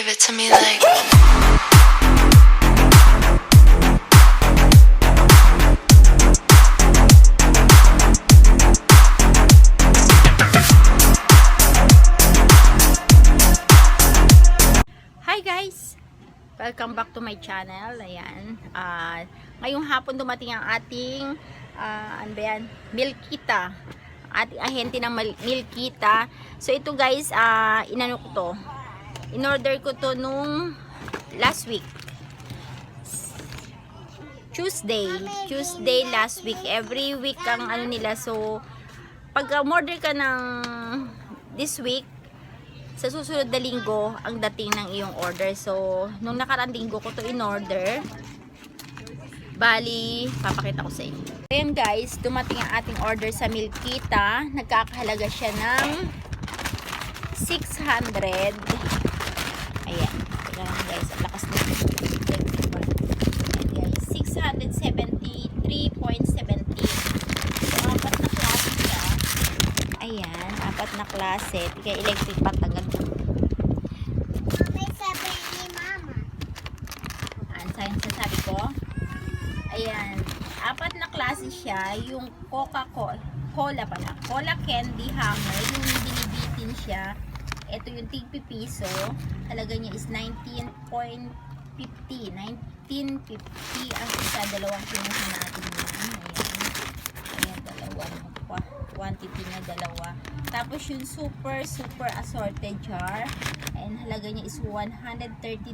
Give it to me like. Hi guys! Welcome back to my channel. Ayan. Ngayong hapon dumating ang ating ano ba yan? Milkita. Ating ahente ng Milkita. So ito guys, inano ko to. In-order ko to nung last week. Tuesday last week. Every week ang ano nila. So pag order ka ng this week, sa susunod na linggo ang dating ng iyong order. So nung nakarang linggo ko to in-order. Bali, papakita ko sa inyo. Ayan guys, dumating ang ating order sa Milkita. Nagkakahalaga siya ng 600. Ayan. Teka lang guys, ang lakas nito. Ayan guys, 673.17. So, apat na klase siya. Ayan, apat na klase. Tika electric patagal mo. May sabi ni Mama. Saan sasabi ko? Ayan, apat na klase siya. Yung Coca-Cola pala. Cola candy hammer. Yung binibitin siya. Ito yung tig-pipiso. Halaga niya is 19.50. 19.50 ang isa. Dalawang kinuha natin yan. Ayan, dalawang quantity na dalawa. Tapos yung super assorted jar. And halaga niya is 132.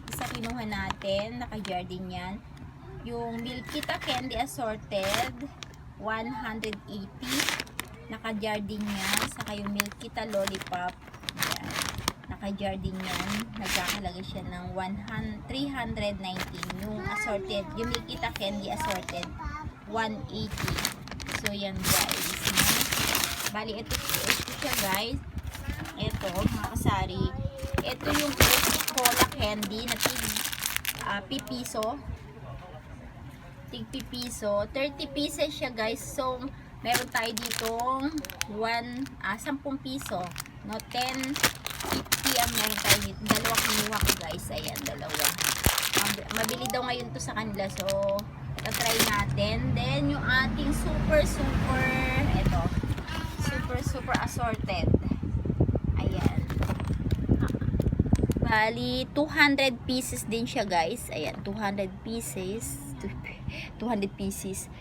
Isa kinuha natin. Naka-jar din yan. Yung Milkita candy assorted 180. Naka-jar din yan. Saka yung Milkita lollipop. Ayan. Naka-jar din yan. Nagkakalaga siya ng 319. Yung assorted, yung Milkita candy assorted 180. So yan guys. Bali ito siya guys. Ito mga kasari. Ito yung Coca-Cola candy na pipiso. Tig-pipiso. 30 pieces siya guys. So meron tayo ditong 10 piso. No, 10, 50 ang meron tayo dito. Dalawa kinuha ko guys. Ayan, dalawa. Mabili daw ngayon to sa kanila. So, try natin. Then, yung ating super assorted. Ayan. Bali, 200 pieces din siya guys. Ayan, 200 pieces. 200 pieces,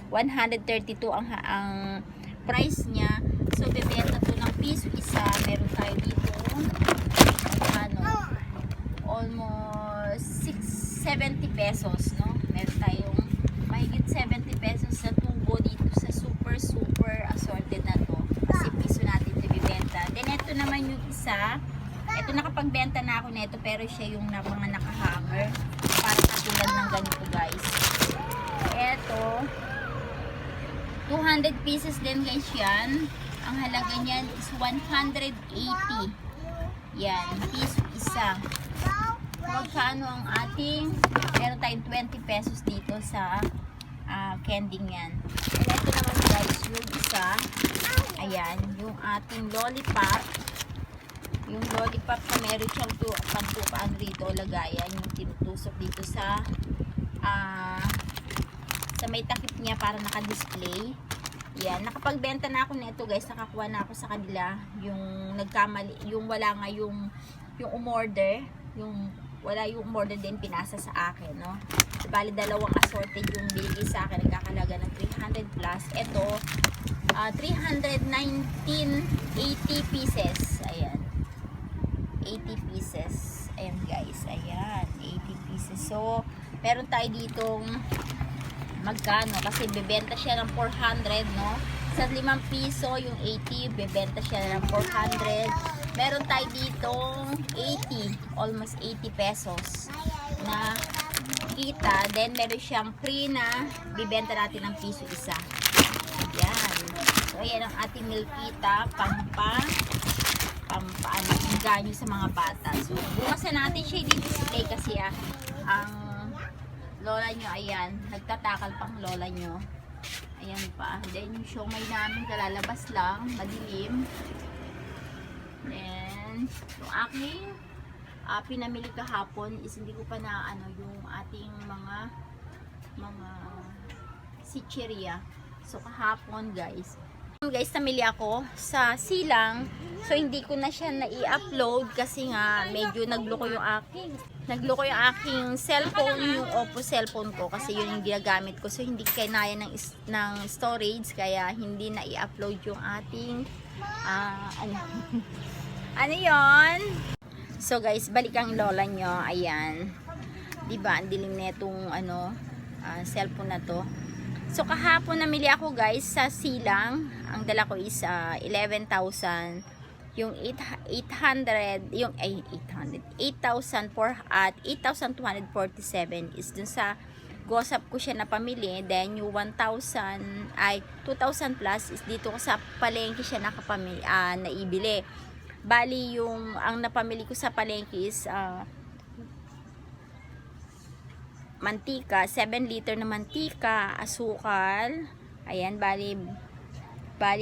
132 ang price niya. So bebenta to ng piso isa. Meron tayo dito almost 70 pesos, no? Meron tayong mahigit 70 pesos sa tubo dito sa super assorted na to. Kasi piso natin ito bibenta. Then ito naman yung isa. Ito nakapagbenta na ako nito, pero siya yung mga nakahammer. Para katulad ng ganito guys. Ito 200 pieces din guys yan. Ang halaga niyan is 180. Yan, piso isa. Magkano ang ating, meron tayong 20 pesos dito sa candy yan. And ito naman guys, yung isa, ayan, yung ating lollipop. Yung lollipop na meron siyang pagtupaan rito, lagayan, yung tinutusok dito sa may takip niya para naka-display. Yan, nakapagbenta na ako nito guys, nakakuha na ako sa kanila. Yung nagkamali, yung wala nga yung umorder, yung wala yung umorder din pinasa sa akin, no? Bali dalawang assorted yung binigay sa akin, nagkakalaga ng 300 plus. Ito 319.80 pieces. Ayan. 80 pieces. Ayan guys, ayan, 80 pieces. So, meron tayo ditong magkano, kasi bebenta siya ng 400, no? Sa 5 piso, yung 80, bebenta siya ng 400. Meron tayo ditong 80, almost 80 pesos na kita. Then, meron siyang free na bibenta natin ng piso isa. Ayan. So, ayan ang ating Milkita, ganyo sa mga bata. So, bukasan natin siya i-display kasi ang lola nyo, ayan, nagtatakal pang lola nyo. Ayan pa. Then, yung siomay namin, kalalabas lang, madilim. Then, ngayon, yung aking pinamili kahapon is hindi ko pa na yung ating mga chicheria. So kahapon guys, namili ako sa silang. So hindi ko na siya na-i-upload kasi nga medyo nagloko yung aking cellphone, yung Oppo cellphone ko kasi yun yung ginagamit ko. So hindi kinaya ng storage kaya hindi na i-upload yung ating ano yon. So guys, balik ang lola nyo. Ayan. Diba, ang dilim na itong cellphone na to. So kahapon namili ako guys sa silang. Ang dala ko is 11,000. Yung 8,247 is dun sa Gosap ko siya napamili. Then yung 2,000 plus is dito ko sa palengke siya naibili. Bali yung ang napamili ko sa palengke is mantika, 7 liter na mantika, asukal. Ayan, bali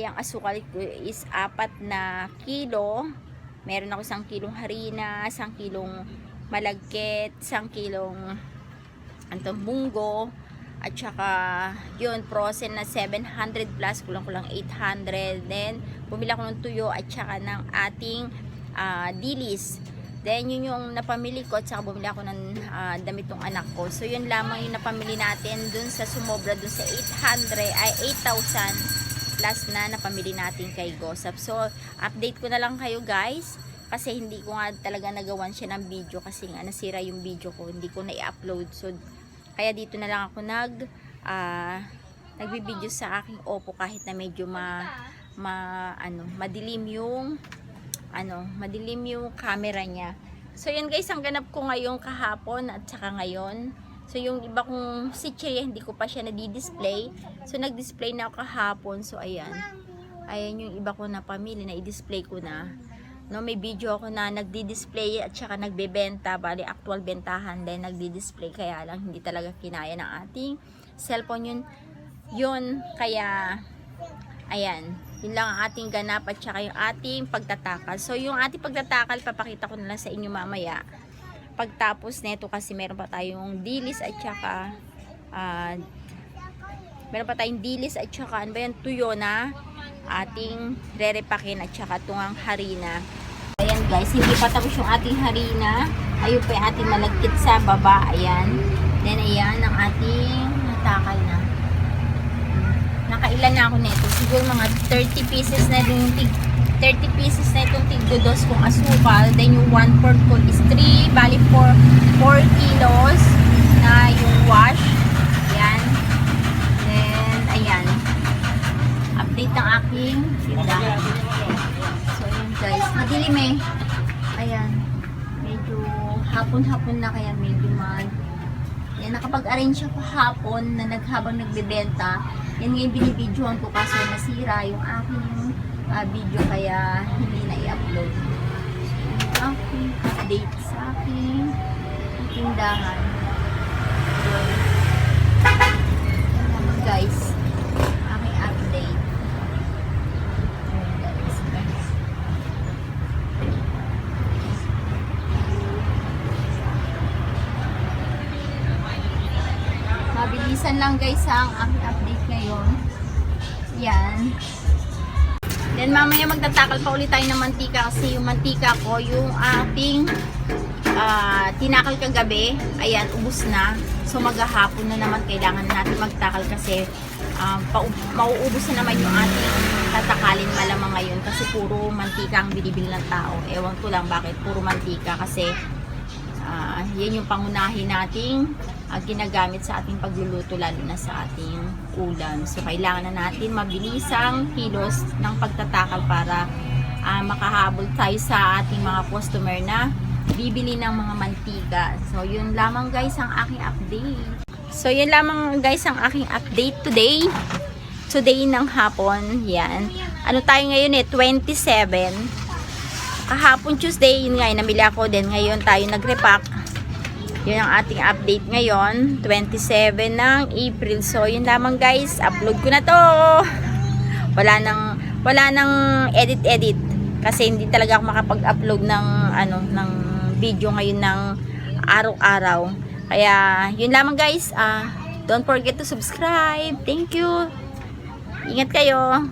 ang asukal ko is 4 na kilo. Meron ako 1 kilong harina, 1 kilong malagkit, 1 kilong munggo, at saka yun, frozen na 700 plus, kulang-kulang 800. Then, bumili ako ng tuyo at saka ng ating dilis. Then, yun yung napamili ko at saka bumili ako ng damit ng anak ko. So, yun lamang yung napamili natin dun sa sumobra dun sa 8,000 plus na napamili natin kay Gosap. So, update ko na lang kayo guys kasi hindi ko nga talaga nagawan siya ng video kasi nga nasira yung video ko. Hindi ko na i-upload. So, kaya dito na lang ako nagbibideo sa aking Oppo kahit na medyo madilim yung camera niya. So yun guys, ang ganap ko ngayon kahapon at saka ngayon. So yung iba kong chicheria hindi ko pa siya nadi-display. So nag-display na ako kahapon. So ayan. Ayan yung iba ko na pamili na i-display ko na. No, may video ako na nagdi-display at saka nagbebenta, bali actual bentahan din nagdi-display, kaya lang hindi talaga kinaya ng ating cellphone yun kaya ayan. Yun lang ang ating ganap at saka yung ating pagtatakal. So, yung ating pagtatakal, papakita ko na lang sa inyo mamaya. Pagtapos neto kasi meron pa tayong dilis at saka tuyo na ating rerepakin at saka tungang harina. Ayan guys, hindi pa tapos yung ating harina. Ayun pa yung ating malagkit sa baba. Ayan. Then, ayan ang ating natakal na. Nakailan na ako nito. Siguro mga 30 pieces na itong tigdodos kong asukal. Then yung 1/4 ko is 3. Bali 4 kilos na yung wash. Ayan. Then, ayan. Update ng aking tindahan. So, ayan guys. Madilim eh. Ayan. Medyo hapon-hapon na kaya medyo Yan, nakapag-arrange ako hapon na habang nagbebenta. Yan nga yung binibidyohan ko kaso nasira yung aking video kaya hindi na i-upload. So, aking update sa aking tindahan. So, yan naman guys. Aking update. Mabilisan lang guys ang aking update ngayon. Yan. Then mamaya magtatakal pa ulit tayo ng mantika kasi yung mantika ko, yung ating tinakal kagabi, ayan, ubos na. So maghahapon na naman kailangan natin magtakal kasi mauubos na naman yung ating tatakalin malamang ngayon kasi puro mantika ang binibili ng tao. Ewan ko lang bakit puro mantika kasi yan yung pangunahin nating ginagamit sa ating pagluluto lalo na sa ating ulam. So kailangan na natin mabilisang kilos ng pagtatakal para makahabol tayo sa ating mga customer na bibili ng mga mantika. So yun lamang guys ang aking update. So yun lamang guys ang aking update today. Today ng hapon. Yan. Ano tayo ngayon 27. Kahapon Tuesday, yun nga, namili ako din. Ngayon tayo nag-repack. Yun ang ating update ngayon, 27 ng April. So, yun lamang guys, upload ko na to. Wala nang edit-edit. Kasi hindi talaga ako makapag-upload ng ng video ngayon ng araw-araw. Kaya yun lamang guys. Don't forget to subscribe. Thank you. Ingat kayo.